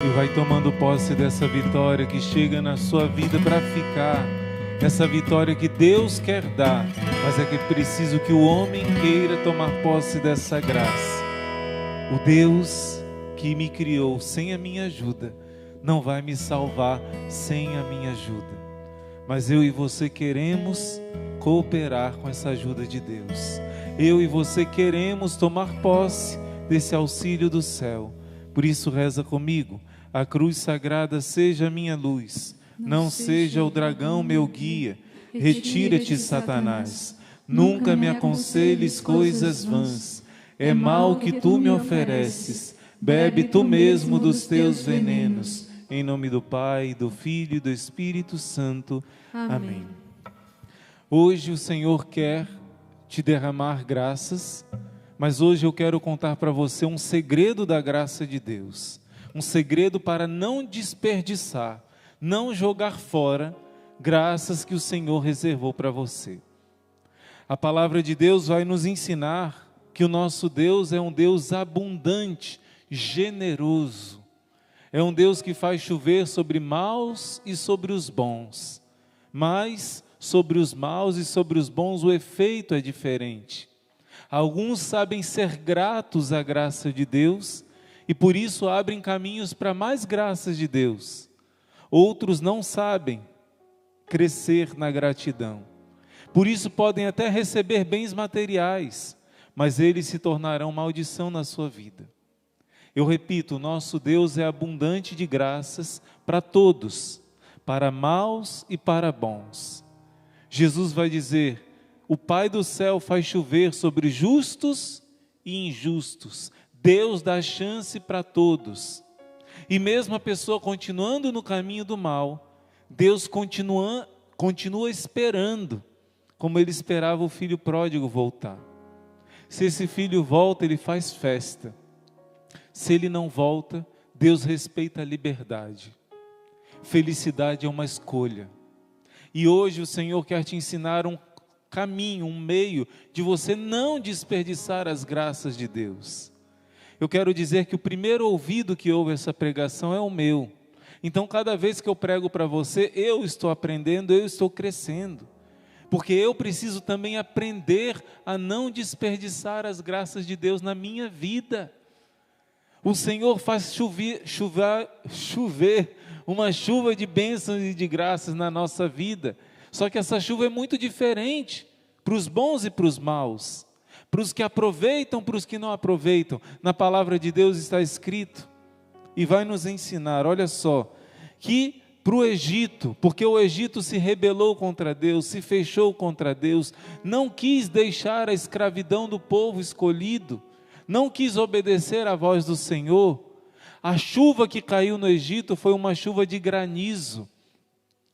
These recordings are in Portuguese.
E vai tomando posse dessa vitória que chega na sua vida para ficar. Essa vitória que Deus quer dar, mas é que é preciso que o homem queira tomar posse dessa graça. O Deus que me criou sem a minha ajuda não vai me salvar sem a minha ajuda. Mas eu e você queremos cooperar com essa ajuda de Deus. Eu e você queremos tomar posse desse auxílio do céu. Por isso reza comigo: a cruz sagrada seja a minha luz, não seja o dragão meu guia. Retira-te, Satanás, nunca me aconselhes coisas vãs. É mal que tu me ofereces, bebe tu mesmo dos teus venenos. Em nome do Pai, do Filho e do Espírito Santo. Amém. Hoje o Senhor quer te derramar graças, mas hoje eu quero contar para você um segredo da graça de Deus. Um segredo para não desperdiçar, não jogar fora graças que o Senhor reservou para você. A palavra de Deus vai nos ensinar que o nosso Deus é um Deus abundante, generoso. É um Deus que faz chover sobre maus e sobre os bons. Mas sobre os maus e sobre os bons o efeito é diferente. Alguns sabem ser gratos à graça de Deus e por isso abrem caminhos para mais graças de Deus. Outros não sabem crescer na gratidão. Por isso podem até receber bens materiais, mas eles se tornarão maldição na sua vida. Eu repito, o nosso Deus é abundante de graças para todos, para maus e para bons. Jesus vai dizer: o Pai do céu faz chover sobre justos e injustos. Deus dá chance para todos. E mesmo a pessoa continuando no caminho do mal, Deus continua esperando, como Ele esperava o filho pródigo voltar. Se esse filho volta, Ele faz festa. Se ele não volta, Deus respeita a liberdade. Felicidade é uma escolha. E hoje o Senhor quer te ensinar um caminho, um meio de você não desperdiçar as graças de Deus. Eu quero dizer que o primeiro ouvido que ouve essa pregação é o meu. Então cada vez que eu prego para você, eu estou aprendendo, eu estou crescendo. Porque eu preciso também aprender a não desperdiçar as graças de Deus na minha vida. O Senhor faz chover uma chuva de bênçãos e de graças na nossa vida. Só que essa chuva é muito diferente para os bons e para os maus, para os que aproveitam, para os que não aproveitam. Na palavra de Deus está escrito e vai nos ensinar, olha só, que para o Egito, porque o Egito se rebelou contra Deus, se fechou contra Deus, não quis deixar a escravidão do povo escolhido, não quis obedecer à voz do Senhor. A chuva que caiu no Egito foi uma chuva de granizo,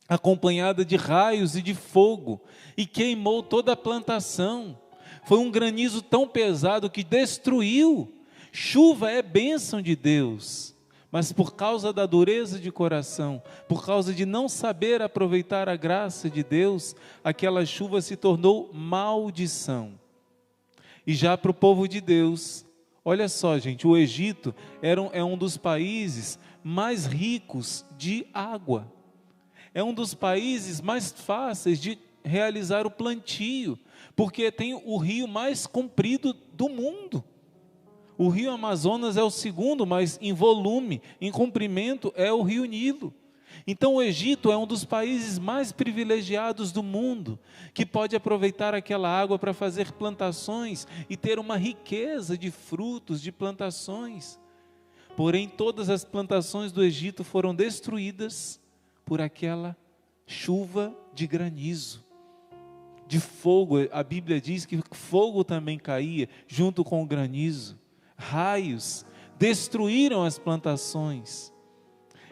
acompanhada de raios e de fogo, e queimou toda a plantação. Foi um granizo tão pesado que destruiu. Chuva é bênção de Deus, mas por causa da dureza de coração, por causa de não saber aproveitar a graça de Deus, aquela chuva se tornou maldição. E já para o povo de Deus, olha só gente, o Egito é um dos países mais ricos de água. É um dos países mais fáceis de realizar o plantio, porque tem o rio mais comprido do mundo. O rio Amazonas é o segundo, mas em volume, em comprimento, é o rio Nilo. Então o Egito é um dos países mais privilegiados do mundo, que pode aproveitar aquela água para fazer plantações e ter uma riqueza de frutos, de plantações. Porém, todas as plantações do Egito foram destruídas por aquela chuva de granizo, de fogo. A Bíblia diz que fogo também caía junto com o granizo. Raios destruíram as plantações.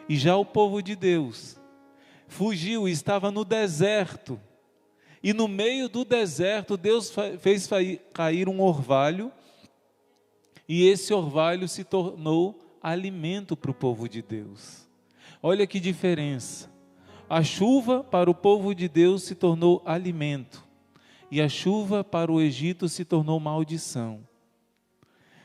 E já o povo de Deus fugiu e estava no deserto. E no meio do deserto, Deus fez cair um orvalho. E esse orvalho se tornou alimento para o povo de Deus. Olha que diferença. A chuva para o povo de Deus se tornou alimento. E a chuva para o Egito se tornou maldição.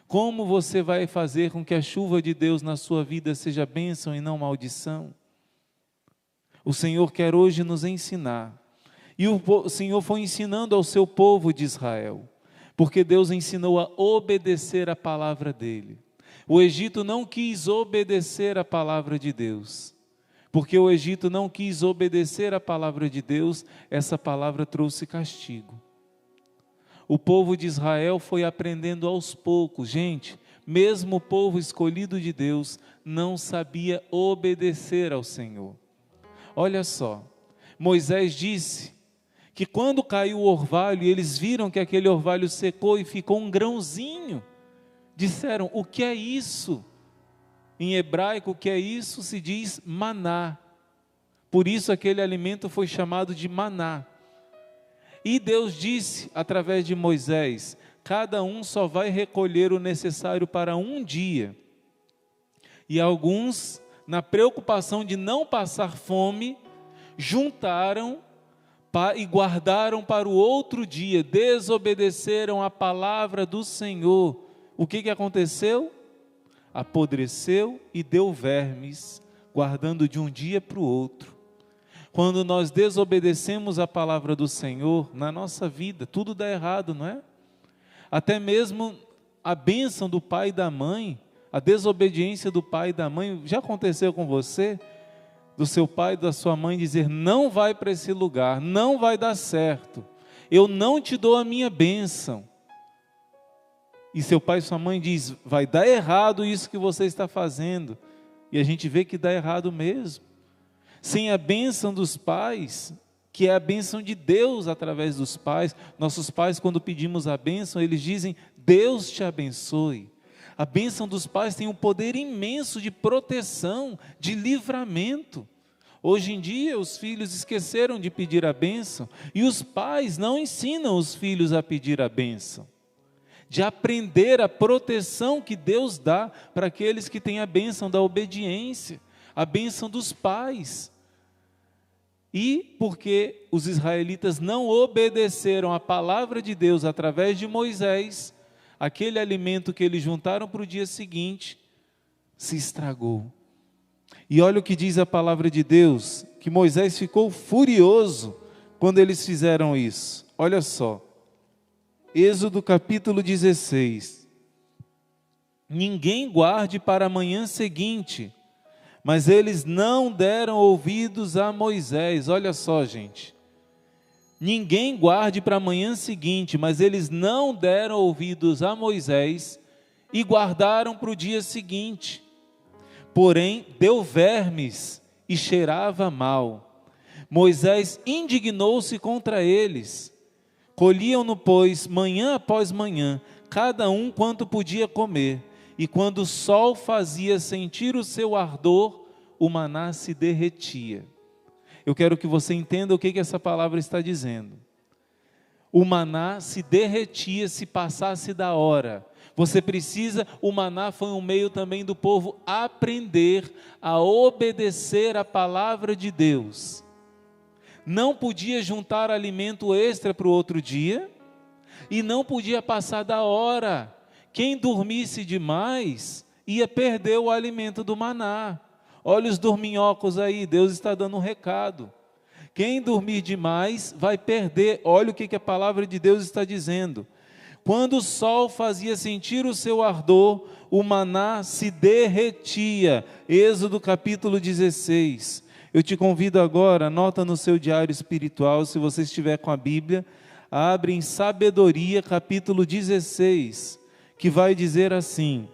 Como você vai fazer com que a chuva de Deus na sua vida seja bênção e não maldição? O Senhor quer hoje nos ensinar. E o Senhor foi ensinando ao seu povo de Israel, porque Deus ensinou a obedecer a palavra dele. O Egito não quis obedecer a palavra de Deus. Porque o Egito não quis obedecer a palavra de Deus, essa palavra trouxe castigo. O povo de Israel foi aprendendo aos poucos. Gente, mesmo o povo escolhido de Deus não sabia obedecer ao Senhor. Olha só, Moisés disse que quando caiu o orvalho e eles viram que aquele orvalho secou e ficou um grãozinho, disseram: o que é isso? Em hebraico, o que é isso se diz maná. Por isso aquele alimento foi chamado de maná. E Deus disse através de Moisés: cada um só vai recolher o necessário para um dia. E alguns, na preocupação de não passar fome, juntaram e guardaram para o outro dia, desobedeceram a palavra do Senhor. O que aconteceu? Apodreceu e deu vermes, guardando de um dia para o outro. Quando nós desobedecemos a palavra do Senhor na nossa vida, tudo dá errado, não é? Até mesmo a bênção do pai e da mãe, a desobediência do pai e da mãe. Já aconteceu com você? Do seu pai e da sua mãe dizer: não vai para esse lugar, não vai dar certo, eu não te dou a minha bênção. E seu pai e sua mãe diz: vai dar errado isso que você está fazendo. E a gente vê que dá errado mesmo. Sem a bênção dos pais, que é a bênção de Deus através dos pais. Nossos pais, quando pedimos a bênção, eles dizem: Deus te abençoe. A bênção dos pais tem um poder imenso de proteção, de livramento. Hoje em dia os filhos esqueceram de pedir a bênção, e os pais não ensinam os filhos a pedir a bênção, de aprender a proteção que Deus dá para aqueles que têm a bênção da obediência, a bênção dos pais. E porque os israelitas não obedeceram a palavra de Deus através de Moisés, aquele alimento que eles juntaram para o dia seguinte se estragou. E olha o que diz a palavra de Deus, que Moisés ficou furioso quando eles fizeram isso. Olha só, Êxodo capítulo 16. Ninguém guarde para a manhã seguinte. Mas eles não deram ouvidos a Moisés. Olha só, gente. Ninguém guarde para a manhã seguinte, mas eles não deram ouvidos a Moisés e guardaram para o dia seguinte. Porém, deu vermes e cheirava mal. Moisés indignou-se contra eles. Colhiam-no, pois, manhã após manhã, cada um quanto podia comer. E quando o sol fazia sentir o seu ardor, o maná se derretia. Eu quero que você entenda o que essa palavra está dizendo. O maná se derretia se passasse da hora. O maná foi um meio também do povo aprender a obedecer a palavra de Deus. Não podia juntar alimento extra para o outro dia, e não podia passar da hora. Quem dormisse demais ia perder o alimento do maná. Olha os dorminhocos aí, Deus está dando um recado. Quem dormir demais vai perder. Olha o que a palavra de Deus está dizendo. Quando o sol fazia sentir o seu ardor, o maná se derretia. Êxodo capítulo 16. Eu te convido agora, anota no seu diário espiritual, se você estiver com a Bíblia, abre em Sabedoria capítulo 16, que vai dizer assim: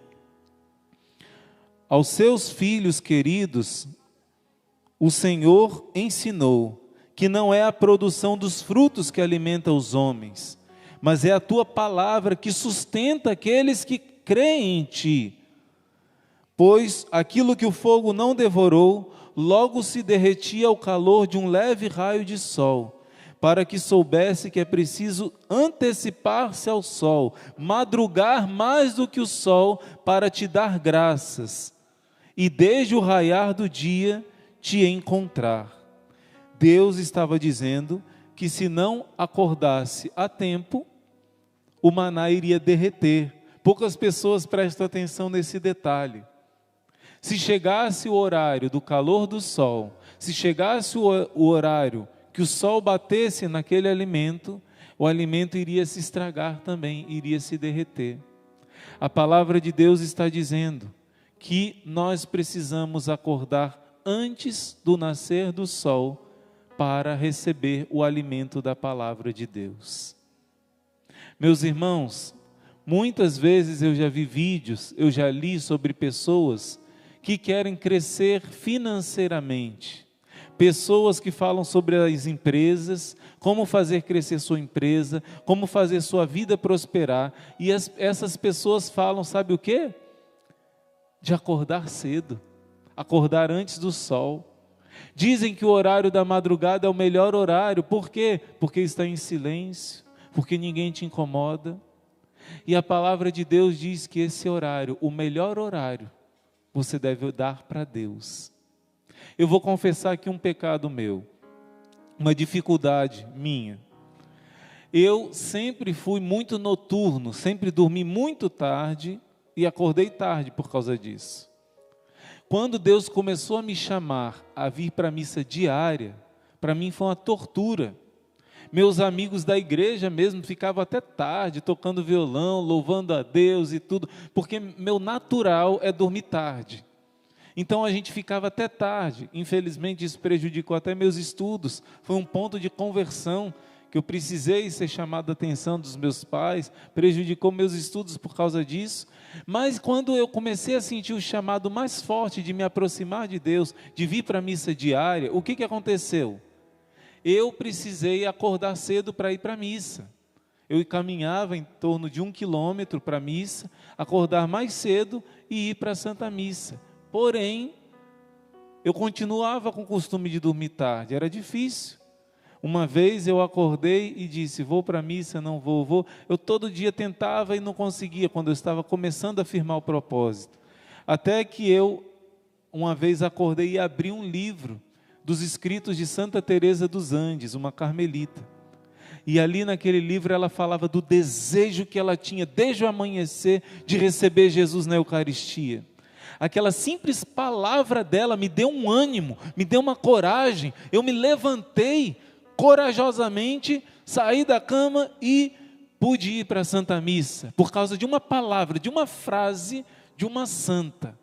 aos seus filhos queridos, o Senhor ensinou que não é a produção dos frutos que alimenta os homens, mas é a tua palavra que sustenta aqueles que creem em ti. Pois aquilo que o fogo não devorou, logo se derretia ao calor de um leve raio de sol, para que soubesse que é preciso antecipar-se ao sol, madrugar mais do que o sol, para te dar graças, e desde o raiar do dia te encontrar. Deus estava dizendo que se não acordasse a tempo, o maná iria derreter, Poucas pessoas prestam atenção nesse detalhe. Se chegasse o horário do calor do sol, se chegasse o horário que o sol batesse naquele alimento, o alimento iria se estragar também, iria se derreter. A palavra de Deus está dizendo que nós precisamos acordar antes do nascer do sol para receber o alimento da palavra de Deus. Meus irmãos, muitas vezes eu já vi vídeos, eu já li sobre pessoas que querem crescer financeiramente. Pessoas que falam sobre as empresas, como fazer crescer sua empresa, como fazer sua vida prosperar. E essas pessoas falam, sabe o quê? De acordar cedo, acordar antes do sol. Dizem que o horário da madrugada é o melhor horário. Por quê? Porque está em silêncio, porque ninguém te incomoda. E a palavra de Deus diz que esse horário, o melhor horário, você deve dar para Deus. Eu vou confessar aqui um pecado meu, uma dificuldade minha. Eu sempre fui muito noturno, sempre dormi muito tarde e acordei tarde por causa disso. Quando Deus começou a me chamar a vir para a missa diária, para mim foi uma tortura. Meus amigos da igreja mesmo ficavam até tarde, tocando violão, louvando a Deus e tudo, porque meu natural é dormir tarde. Então a gente ficava até tarde. Infelizmente isso prejudicou até meus estudos. Foi um ponto de conversão que eu precisei ser chamado a atenção dos meus pais, prejudicou meus estudos por causa disso. Mas quando eu comecei a sentir o chamado mais forte de me aproximar de Deus, de vir para a missa diária, o que aconteceu? Eu precisei acordar cedo para ir para a missa. Eu caminhava em torno de 1 quilômetro para a missa, acordar mais cedo e ir para a Santa Missa. Porém, eu continuava com o costume de dormir tarde, era difícil. Uma vez eu acordei e disse, vou para a missa, não vou. Eu todo dia tentava e não conseguia, quando eu estava começando a firmar o propósito. Até que eu, uma vez acordei e abri um livro dos escritos de Santa Teresa dos Andes, uma carmelita. E ali naquele livro ela falava do desejo que ela tinha desde o amanhecer de receber Jesus na Eucaristia. Aquela simples palavra dela me deu um ânimo, me deu uma coragem. Eu me levantei corajosamente, saí da cama e pude ir para a Santa Missa, por causa de uma palavra, de uma frase de uma santa,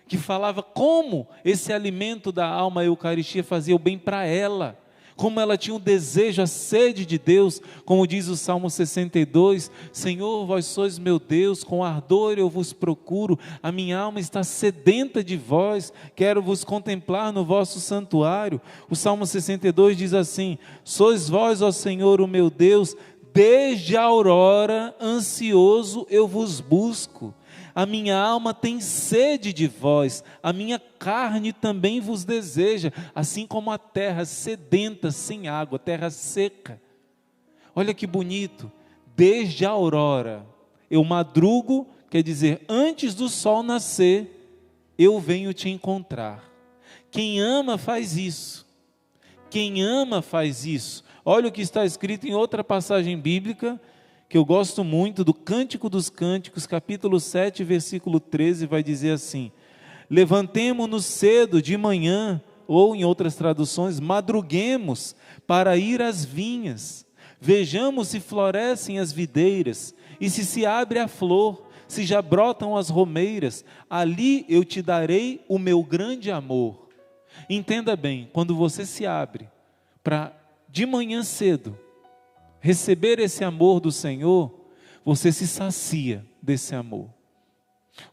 que falava como esse alimento da alma, a Eucaristia, fazia o bem para ela, como ela tinha o desejo, a sede de Deus, como diz o Salmo 62, Senhor, vós sois meu Deus, com ardor eu vos procuro, a minha alma está sedenta de vós, quero vos contemplar no vosso santuário. O Salmo 62 diz assim, sois vós, ó Senhor, o meu Deus, desde a aurora, ansioso eu vos busco. A minha alma tem sede de vós, a minha carne também vos deseja, assim como a terra sedenta, sem água, terra seca. Olha que bonito, desde a aurora, eu madrugo, quer dizer, antes do sol nascer, eu venho te encontrar. Quem ama faz isso, quem ama faz isso. Olha o que está escrito em outra passagem bíblica, que eu gosto muito, do Cântico dos Cânticos, capítulo 7, versículo 13, vai dizer assim, levantemo-nos cedo de manhã, ou em outras traduções, madruguemos para ir às vinhas, vejamos se florescem as videiras, e se abre a flor, se já brotam as romeiras, ali eu te darei o meu grande amor. Entenda bem, quando você se abre para de manhã cedo, receber esse amor do Senhor, você se sacia desse amor.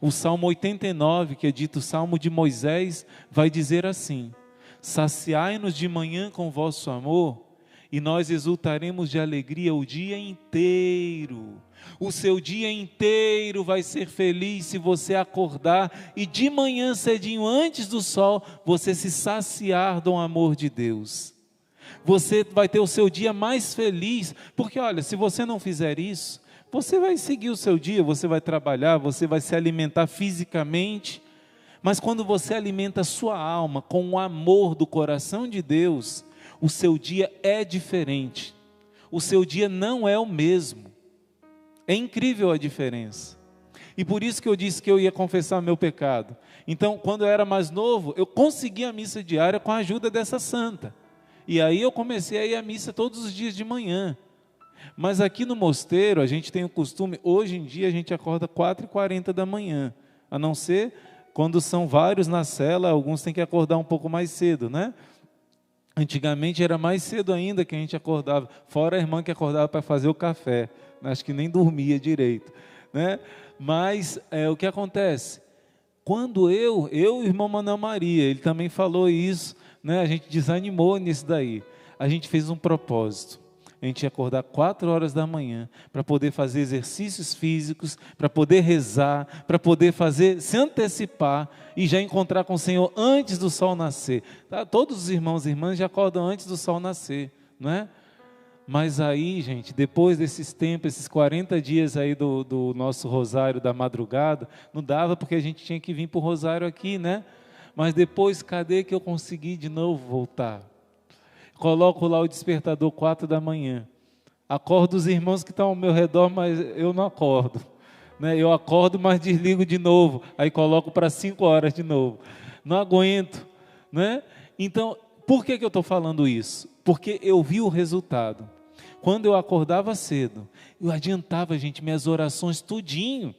O Salmo 89, que é dito o Salmo de Moisés, vai dizer assim, saciai-nos de manhã com vosso amor, e nós exultaremos de alegria o dia inteiro. O seu dia inteiro vai ser feliz se você acordar e de manhã cedinho, antes do sol, você se saciar do amor de Deus. Você vai ter o seu dia mais feliz, porque olha, se você não fizer isso, você vai seguir o seu dia, você vai trabalhar, você vai se alimentar fisicamente, mas quando você alimenta a sua alma com o amor do coração de Deus, o seu dia é diferente, o seu dia não é o mesmo, é incrível a diferença. E por isso que eu disse que eu ia confessar meu pecado. Então, quando eu era mais novo, eu consegui a missa diária com a ajuda dessa santa. E aí eu comecei a ir à missa todos os dias de manhã. Mas aqui no mosteiro, a gente tem o costume, hoje em dia a gente acorda 4h40 da manhã. A não ser quando são vários na cela, alguns têm que acordar um pouco mais cedo, né? Antigamente era mais cedo ainda que a gente acordava, fora a irmã que acordava para fazer o café, acho que nem dormia direito, né? Mas o que acontece? Quando eu e o irmão Manuel Maria, ele também falou isso, né? A gente desanimou nisso daí, a gente fez um propósito. A gente ia acordar 4 horas da manhã para poder fazer exercícios físicos, para poder rezar, para poder se antecipar e já encontrar com o Senhor antes do sol nascer. Tá? Todos os irmãos e irmãs já acordam antes do sol nascer, não é? Mas aí, gente, depois desses tempos, esses 40 dias aí do nosso rosário da madrugada, não dava porque a gente tinha que vir para o rosário aqui, né? Mas depois, cadê que eu consegui de novo voltar? Coloco lá o despertador 4 da manhã. Acordo os irmãos que estão ao meu redor, mas eu não acordo. Né? Eu acordo, mas desligo de novo. Aí coloco para 5 horas de novo. Não aguento. Né? Então, por que eu estou falando isso? Porque eu vi o resultado. Quando eu acordava cedo, eu adiantava, gente, minhas orações tudinho.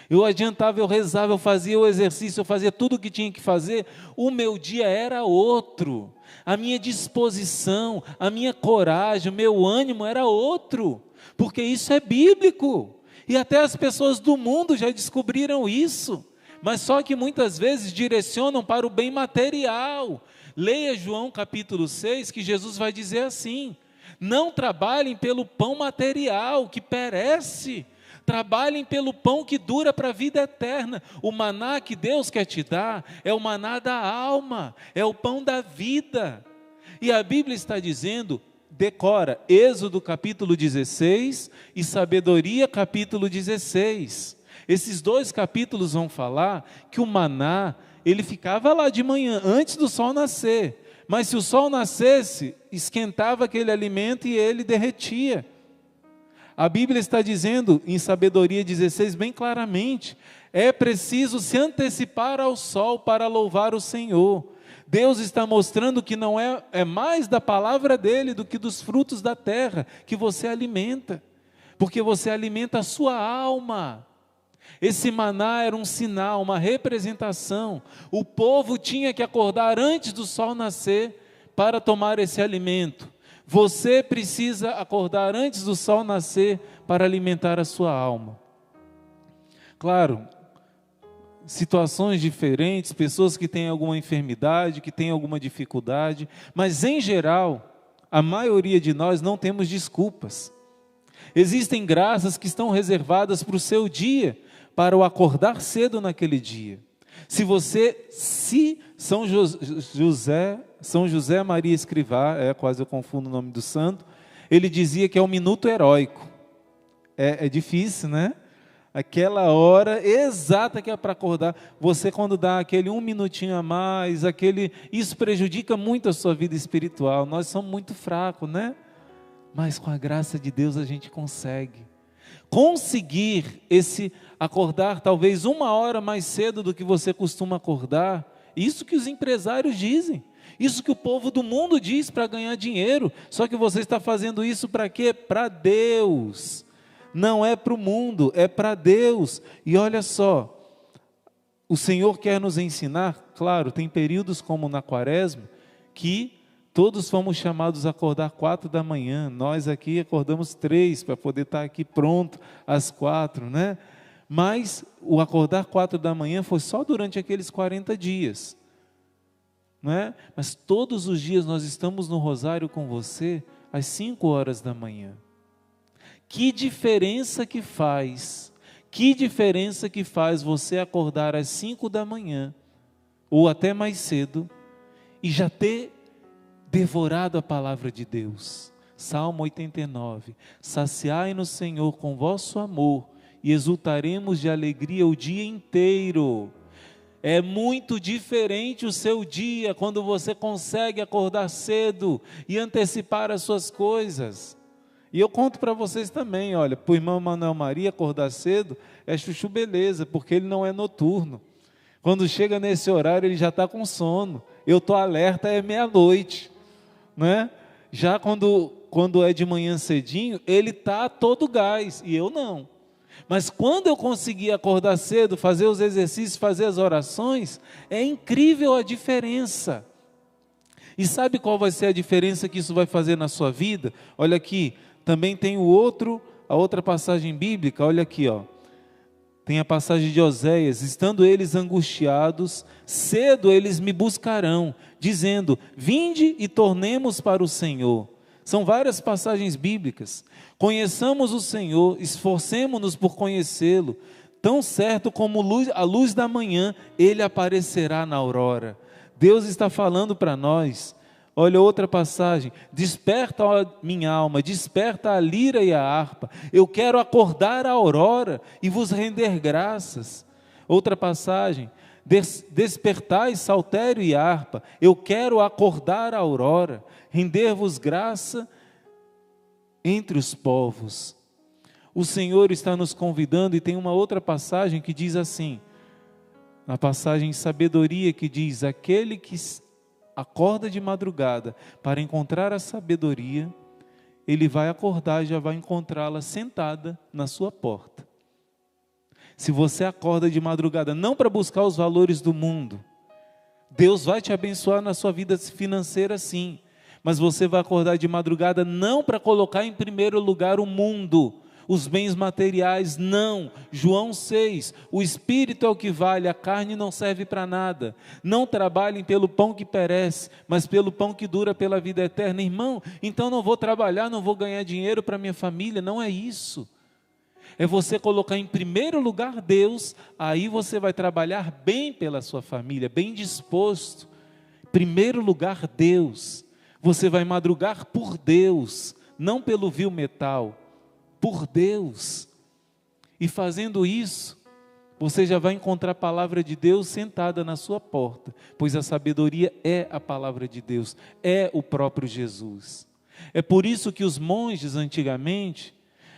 Eu adiantava, eu rezava, eu fazia o exercício, eu fazia tudo o que tinha que fazer. O meu dia era outro. A minha disposição, a minha coragem, o meu ânimo era outro. Porque isso é bíblico. E até as pessoas do mundo já descobriram isso. Mas só que muitas vezes direcionam para o bem material. Leia João capítulo 6, que Jesus vai dizer assim: não trabalhem pelo pão material que perece. Trabalhem pelo pão que dura para a vida eterna. O maná que Deus quer te dar é o maná da alma, é o pão da vida. E a Bíblia está dizendo, decora, Êxodo capítulo 16 e Sabedoria capítulo 16. Esses 2 capítulos vão falar que o maná, ele ficava lá de manhã, antes do sol nascer. Mas se o sol nascesse, esquentava aquele alimento e ele derretia. A Bíblia está dizendo, em Sabedoria 16, bem claramente, é preciso se antecipar ao sol para louvar o Senhor. Deus está mostrando que não é mais da palavra dele do que dos frutos da terra que você alimenta, porque você alimenta a sua alma. Esse maná era um sinal, uma representação. O povo tinha que acordar antes do sol nascer para tomar esse alimento. Você precisa acordar antes do sol nascer para alimentar a sua alma. Claro, situações diferentes, pessoas que têm alguma enfermidade, que têm alguma dificuldade, mas em geral, a maioria de nós não temos desculpas. Existem graças que estão reservadas para o seu dia, para o acordar cedo naquele dia. Se São José Maria Escrivá, quase eu confundo o nome do santo, ele dizia que é um minuto heróico. É difícil, né? Aquela hora exata que é para acordar. Você quando dá aquele 1 minutinho a mais, isso prejudica muito a sua vida espiritual. Nós somos muito fracos, né? Mas com a graça de Deus a gente conseguir acordar talvez 1 hora mais cedo do que você costuma acordar. Isso que os empresários dizem, isso que o povo do mundo diz para ganhar dinheiro. Só que você está fazendo isso para quê? Para Deus. Não é para o mundo, é para Deus. E olha só, o Senhor quer nos ensinar, claro, tem períodos como na quaresma, que todos fomos chamados a acordar 4 da manhã, nós aqui acordamos 3, para poder estar aqui pronto às 4, né? Mas o acordar 4 da manhã foi só durante aqueles 40 dias, não é? Mas todos os dias nós estamos no rosário com você, às 5 horas da manhã. Que diferença que faz você acordar às 5 da manhã, ou até mais cedo, e já ter devorado a palavra de Deus. Salmo 89, saciai no Senhor com vosso amor, e exultaremos de alegria o dia inteiro. É muito diferente o seu dia, quando você consegue acordar cedo, e antecipar as suas coisas. E eu conto para vocês também, olha, para o irmão Manuel Maria acordar cedo é chuchu beleza, porque ele não é noturno. Quando chega nesse horário ele já está com sono. Eu estou alerta, é meia-noite, né? Já quando é de manhã cedinho, ele está todo gás, e eu não. Mas quando eu consegui acordar cedo, fazer os exercícios, fazer as orações, é incrível a diferença. E sabe qual vai ser a diferença que isso vai fazer na sua vida? Olha aqui, também tem a outra passagem bíblica, olha aqui, ó. Tem a passagem de Oséias: estando eles angustiados, cedo eles me buscarão, dizendo, vinde e tornemos para o Senhor. São várias passagens bíblicas. Conheçamos o Senhor, esforcemo-nos por conhecê-lo. Tão certo como a luz da manhã, Ele aparecerá na aurora. Deus está falando para nós. Olha outra passagem: desperta, ó minha alma, desperta a lira e a harpa. Eu quero acordar a aurora e vos render graças. Outra passagem: despertai saltério e harpa. Eu quero acordar a aurora, render-vos graça entre os povos. O Senhor está nos convidando, e tem uma outra passagem que diz assim, na passagem Sabedoria, que diz: aquele que acorda de madrugada para encontrar a sabedoria, ele vai acordar e já vai encontrá-la sentada na sua porta. Se você acorda de madrugada não para buscar os valores do mundo, Deus vai te abençoar na sua vida financeira sim, mas você vai acordar de madrugada não para colocar em primeiro lugar o mundo, os bens materiais, não. João 6, o espírito é o que vale, a carne não serve para nada. Não trabalhem pelo pão que perece, mas pelo pão que dura pela vida eterna. Irmão, então não vou trabalhar, não vou ganhar dinheiro para minha família, não é isso. É você colocar em primeiro lugar Deus, aí você vai trabalhar bem pela sua família, bem disposto. Em primeiro lugar Deus, você vai madrugar por Deus, não pelo vil metal, por Deus. E fazendo isso, você já vai encontrar a palavra de Deus sentada na sua porta, pois a sabedoria é a palavra de Deus, é o próprio Jesus. É por isso que os monges antigamente,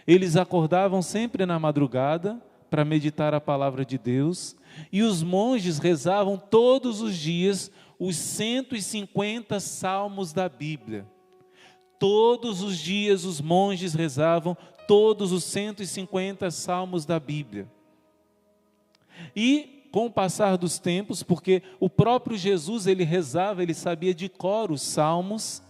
eles acordavam sempre na madrugada para meditar a palavra de Deus, e os monges rezavam todos os dias os 150 salmos da Bíblia. Todos os dias os monges rezavam todos os 150 salmos da Bíblia. E com o passar dos tempos, porque o próprio Jesus, ele rezava, ele sabia de cor os salmos,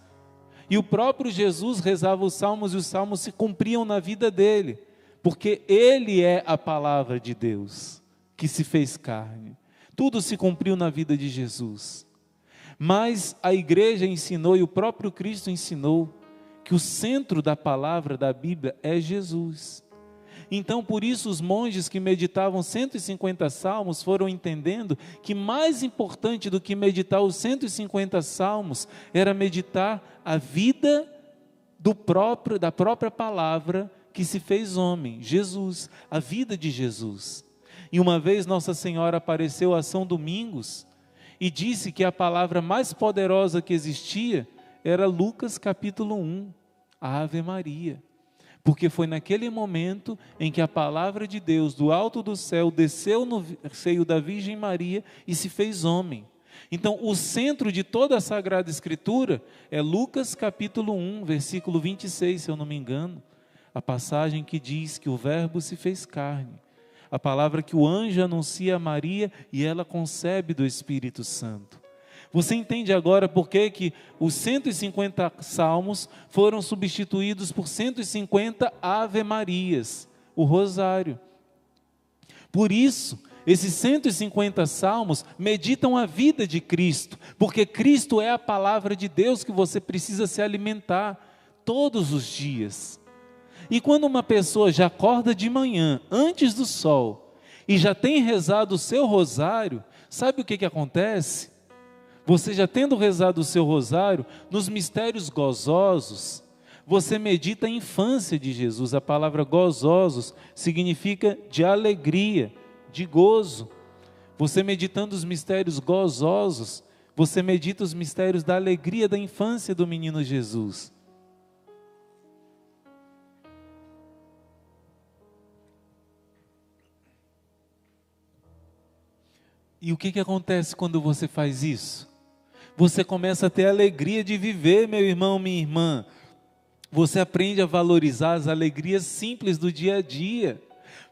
e o próprio Jesus rezava os salmos, e os salmos se cumpriam na vida dele, porque ele é a palavra de Deus, que se fez carne. Tudo se cumpriu na vida de Jesus. Mas a igreja ensinou, e o próprio Cristo ensinou, que o centro da palavra da Bíblia é Jesus. Então, por isso, os monges que meditavam 150 salmos foram entendendo que mais importante do que meditar os 150 salmos era meditar a vida da própria palavra que se fez homem, Jesus, a vida de Jesus. E uma vez Nossa Senhora apareceu a São Domingos e disse que a palavra mais poderosa que existia era Lucas capítulo 1, a Ave Maria. Porque foi naquele momento em que a palavra de Deus do alto do céu desceu no seio da Virgem Maria e se fez homem. Então o centro de toda a Sagrada Escritura é Lucas capítulo 1, versículo 26, se eu não me engano. A passagem que diz que o Verbo se fez carne. A palavra que o anjo anuncia a Maria e ela concebe do Espírito Santo. Você entende agora por que os 150 salmos foram substituídos por 150 Ave Marias, o rosário. Por isso, esses 150 salmos meditam a vida de Cristo, porque Cristo é a palavra de Deus que você precisa se alimentar todos os dias. E quando uma pessoa já acorda de manhã, antes do sol, e já tem rezado o seu rosário, sabe o que acontece? Você já tendo rezado o seu rosário, nos mistérios gozosos, você medita a infância de Jesus. A palavra gozosos significa de alegria, de gozo. Você meditando os mistérios gozosos, você medita os mistérios da alegria da infância do menino Jesus. E o que acontece quando você faz isso? Você começa a ter a alegria de viver, meu irmão, minha irmã. Você aprende a valorizar as alegrias simples do dia a dia.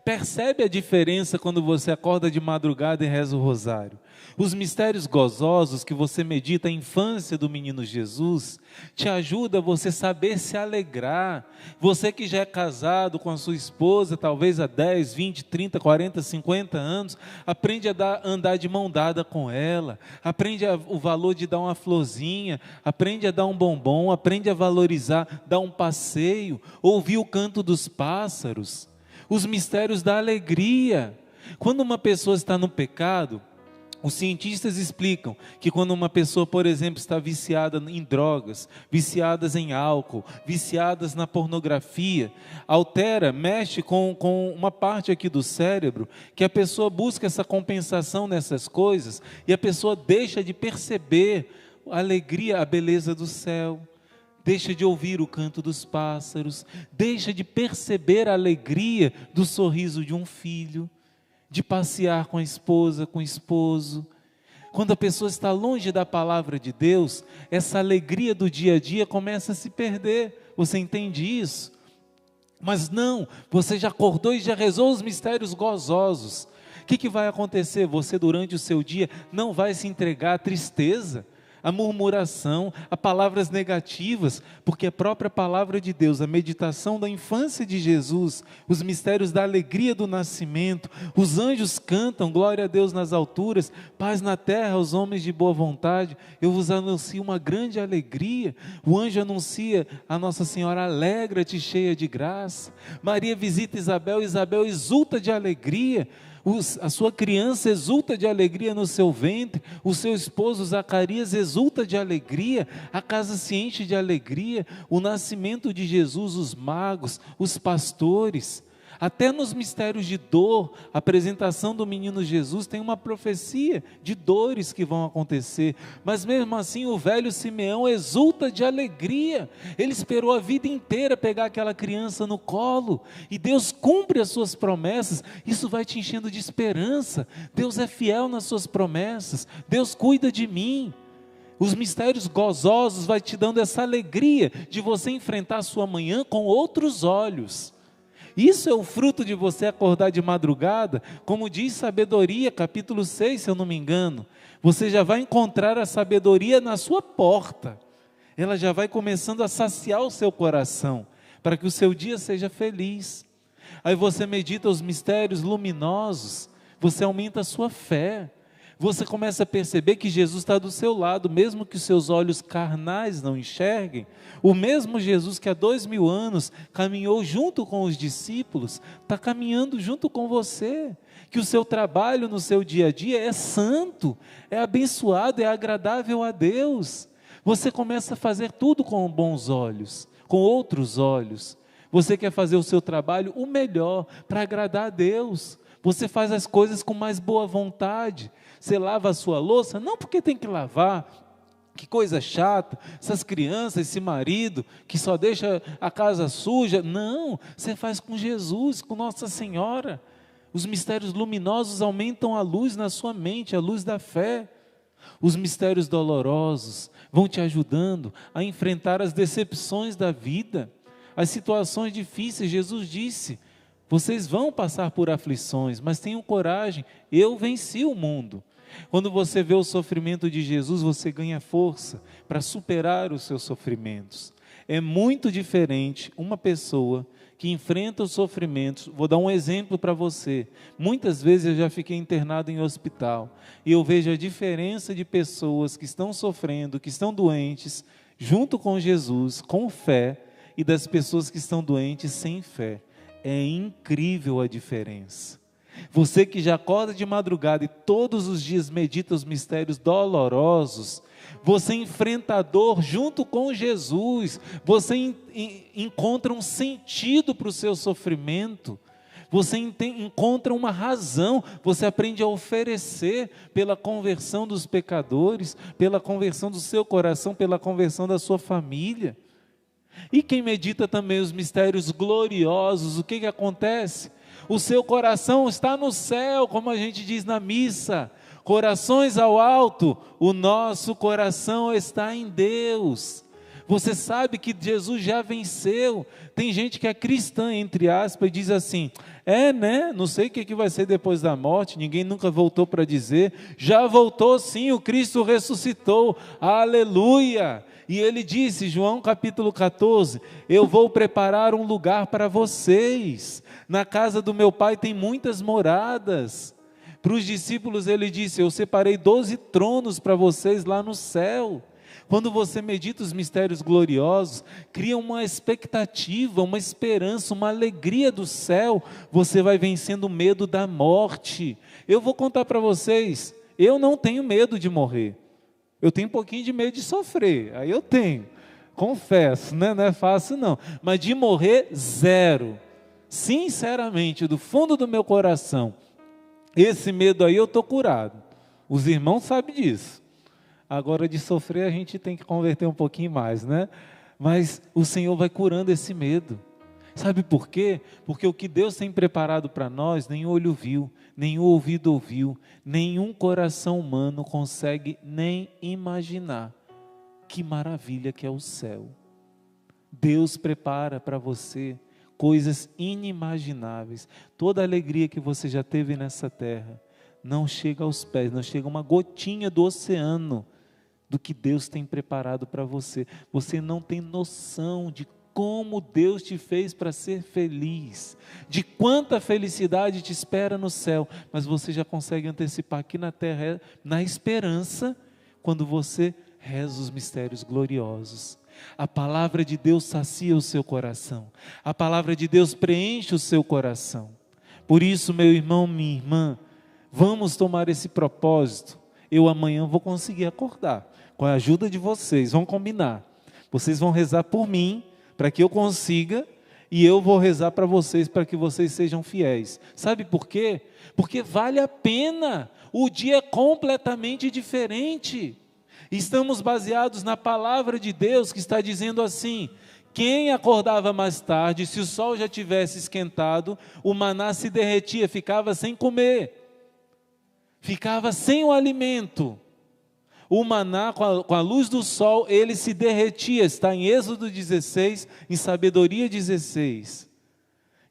Percebe a diferença quando você acorda de madrugada e reza o rosário? Os mistérios gozosos que você medita a infância do menino Jesus te ajuda a você saber se alegrar. Você que já é casado com a sua esposa, talvez há 10, 20, 30, 40, 50 anos, aprende a andar de mão dada com ela, aprende o valor de dar uma florzinha, aprende a dar um bombom, aprende a valorizar, dar um passeio, ouvir o canto dos pássaros. Os mistérios da alegria. Quando uma pessoa está no pecado, os cientistas explicam que quando uma pessoa, por exemplo, está viciada em drogas, viciadas em álcool, viciadas na pornografia, altera, mexe com uma parte aqui do cérebro, que a pessoa busca essa compensação nessas coisas, e a pessoa deixa de perceber a alegria, a beleza do céu. Deixa de ouvir o canto dos pássaros, deixa de perceber a alegria do sorriso de um filho, de passear com a esposa, com o esposo. Quando a pessoa está longe da palavra de Deus, essa alegria do dia a dia começa a se perder. Você entende isso? Mas não, você já acordou e já rezou os mistérios gozosos. O que vai acontecer? Você durante o seu dia não vai se entregar à tristeza, a murmuração, a palavras negativas, porque a própria palavra de Deus, a meditação da infância de Jesus, os mistérios da alegria do nascimento, os anjos cantam, glória a Deus nas alturas, paz na terra aos homens de boa vontade, eu vos anuncio uma grande alegria. O anjo anuncia a Nossa Senhora, alegra-te cheia de graça. Maria visita Isabel, Isabel exulta de alegria, a sua criança exulta de alegria no seu ventre, o seu esposo Zacarias exulta de alegria, a casa se enche de alegria, o nascimento de Jesus, os magos, os pastores, até nos mistérios de dor, a apresentação do menino Jesus tem uma profecia de dores que vão acontecer, mas mesmo assim o velho Simeão exulta de alegria, ele esperou a vida inteira pegar aquela criança no colo, e Deus cumpre as suas promessas, isso vai te enchendo de esperança, Deus é fiel nas suas promessas, Deus cuida de mim. Os mistérios gozosos vai te dando essa alegria de você enfrentar a sua manhã com outros olhos. Isso é o fruto de você acordar de madrugada, como diz Sabedoria, capítulo 6, se eu não me engano. Você já vai encontrar a sabedoria na sua porta. Ela já vai começando a saciar o seu coração, para que o seu dia seja feliz. Aí você medita os mistérios luminosos, você aumenta a sua fé. Você começa a perceber que Jesus está do seu lado, mesmo que os seus olhos carnais não enxerguem. O mesmo Jesus que há 2000 anos caminhou junto com os discípulos, está caminhando junto com você. Que o seu trabalho no seu dia a dia é santo, é abençoado, é agradável a Deus. Você começa a fazer tudo com bons olhos, com outros olhos. Você quer fazer o seu trabalho o melhor, para agradar a Deus. Você faz as coisas com mais boa vontade. Você lava a sua louça, não porque tem que lavar, que coisa chata, essas crianças, esse marido que só deixa a casa suja. Não, você faz com Jesus, com Nossa Senhora. Os mistérios luminosos aumentam a luz na sua mente, a luz da fé. Os mistérios dolorosos vão te ajudando a enfrentar as decepções da vida, as situações difíceis. Jesus disse, vocês vão passar por aflições, mas tenham coragem, eu venci o mundo. Quando você vê o sofrimento de Jesus, você ganha força para superar os seus sofrimentos. É muito diferente uma pessoa que enfrenta os sofrimentos. Vou dar um exemplo para você. Muitas vezes eu já fiquei internado em hospital e eu vejo a diferença de pessoas que estão sofrendo, que estão doentes, junto com Jesus, com fé, e das pessoas que estão doentes sem fé. É incrível a diferença. Você que já acorda de madrugada e todos os dias medita os mistérios dolorosos, você enfrenta a dor junto com Jesus, você encontra um sentido para o seu sofrimento, você encontra uma razão, você aprende a oferecer pela conversão dos pecadores, pela conversão do seu coração, pela conversão da sua família. E quem medita também os mistérios gloriosos, o que acontece? O seu coração está no céu, como a gente diz na missa, Corações ao alto, o nosso coração está em Deus. Você sabe que Jesus já venceu. Tem gente que é cristã, entre aspas, e diz assim: né? Não sei o que vai ser depois da morte, ninguém nunca voltou para dizer. Já voltou sim, o Cristo ressuscitou, aleluia! E ele disse, João capítulo 14, eu vou preparar um lugar para vocês. Na casa do meu Pai tem muitas moradas. Para os discípulos ele disse, eu separei 12 tronos para vocês lá no céu. Quando você medita os mistérios gloriosos, cria uma expectativa, uma esperança, uma alegria do céu, você vai vencendo o medo da morte. Eu vou contar para vocês, eu não tenho medo de morrer. Eu tenho um pouquinho de medo de sofrer, aí eu tenho, confesso, né? Não é fácil não, mas de morrer, zero. Sinceramente, do fundo do meu coração, esse medo aí eu estou curado. Os irmãos sabem disso. Agora de sofrer a gente tem que converter um pouquinho mais, né? Mas o Senhor vai curando esse medo. Sabe por quê? Porque o que Deus tem preparado para nós, nenhum olho viu, nenhum ouvido ouviu, nenhum coração humano consegue nem imaginar. Que maravilha que é o céu. Deus prepara para você coisas inimagináveis. Toda a alegria que você já teve nessa terra não chega aos pés, não chega uma gotinha do oceano do que Deus tem preparado para você. Você não tem noção de como Deus te fez para ser feliz, de quanta felicidade te espera no céu, mas você já consegue antecipar aqui na terra, na esperança, quando você reza os mistérios gloriosos. A palavra de Deus sacia o seu coração, a palavra de Deus preenche o seu coração. Por isso, meu irmão, minha irmã, vamos tomar esse propósito. Eu amanhã vou conseguir acordar, com a ajuda de vocês, vamos combinar. Vocês vão rezar por mim, para que eu consiga, e eu vou rezar para vocês, para que vocês sejam fiéis. Sabe por quê? Porque vale a pena, o dia é completamente diferente. Estamos baseados na palavra de Deus, que está dizendo assim: quem acordava mais tarde, se o sol já tivesse esquentado, o maná se derretia, ficava sem comer, ficava sem o alimento. O maná, com a luz do sol, ele se derretia, está em Êxodo 16, em Sabedoria 16.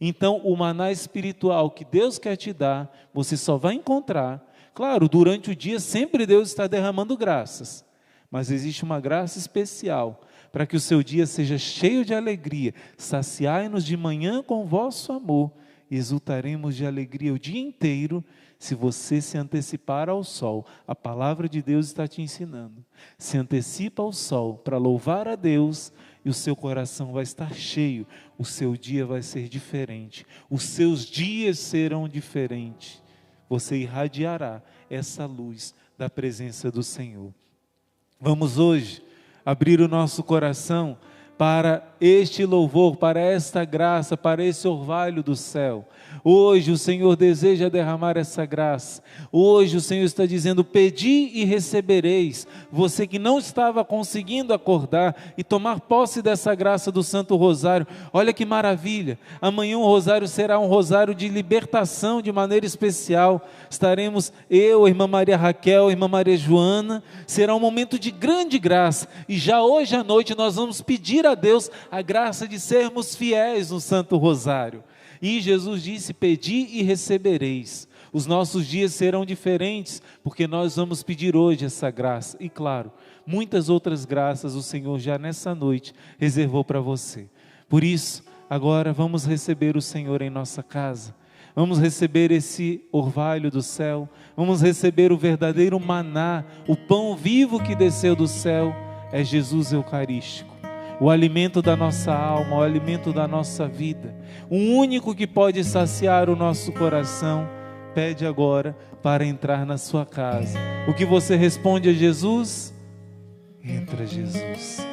Então, o maná espiritual que Deus quer te dar, você só vai encontrar. Claro, durante o dia, sempre Deus está derramando graças, mas existe uma graça especial, para que o seu dia seja cheio de alegria. Saciai-nos de manhã com o vosso amor, e exultaremos de alegria o dia inteiro, se você se antecipar ao sol. A palavra de Deus está te ensinando. Se antecipa ao sol para louvar a Deus, e o seu coração vai estar cheio, o seu dia vai ser diferente, os seus dias serão diferentes. Você irradiará essa luz da presença do Senhor. Vamos hoje abrir o nosso coração para este louvor, para esta graça, para esse orvalho do céu. Hoje o Senhor deseja derramar essa graça. Hoje o Senhor está dizendo: pedi e recebereis. Você que não estava conseguindo acordar e tomar posse dessa graça do Santo Rosário, olha que maravilha. Amanhã o rosário será um rosário de libertação de maneira especial. Estaremos eu, a irmã Maria Raquel, a irmã Maria Joana. Será um momento de grande graça. E já hoje à noite nós vamos pedir a Deus a graça de sermos fiéis no Santo Rosário. E Jesus disse: pedi e recebereis. Os nossos dias serão diferentes, porque nós vamos pedir hoje essa graça. E claro, muitas outras graças o Senhor já nessa noite reservou para você. Por isso, agora vamos receber o Senhor em nossa casa. Vamos receber esse orvalho do céu. Vamos receber o verdadeiro maná, o pão vivo que desceu do céu. É Jesus Eucarístico, o alimento da nossa alma, o alimento da nossa vida, o único que pode saciar o nosso coração. Pede agora para entrar na sua casa. O que você responde a Jesus? Entra, Jesus.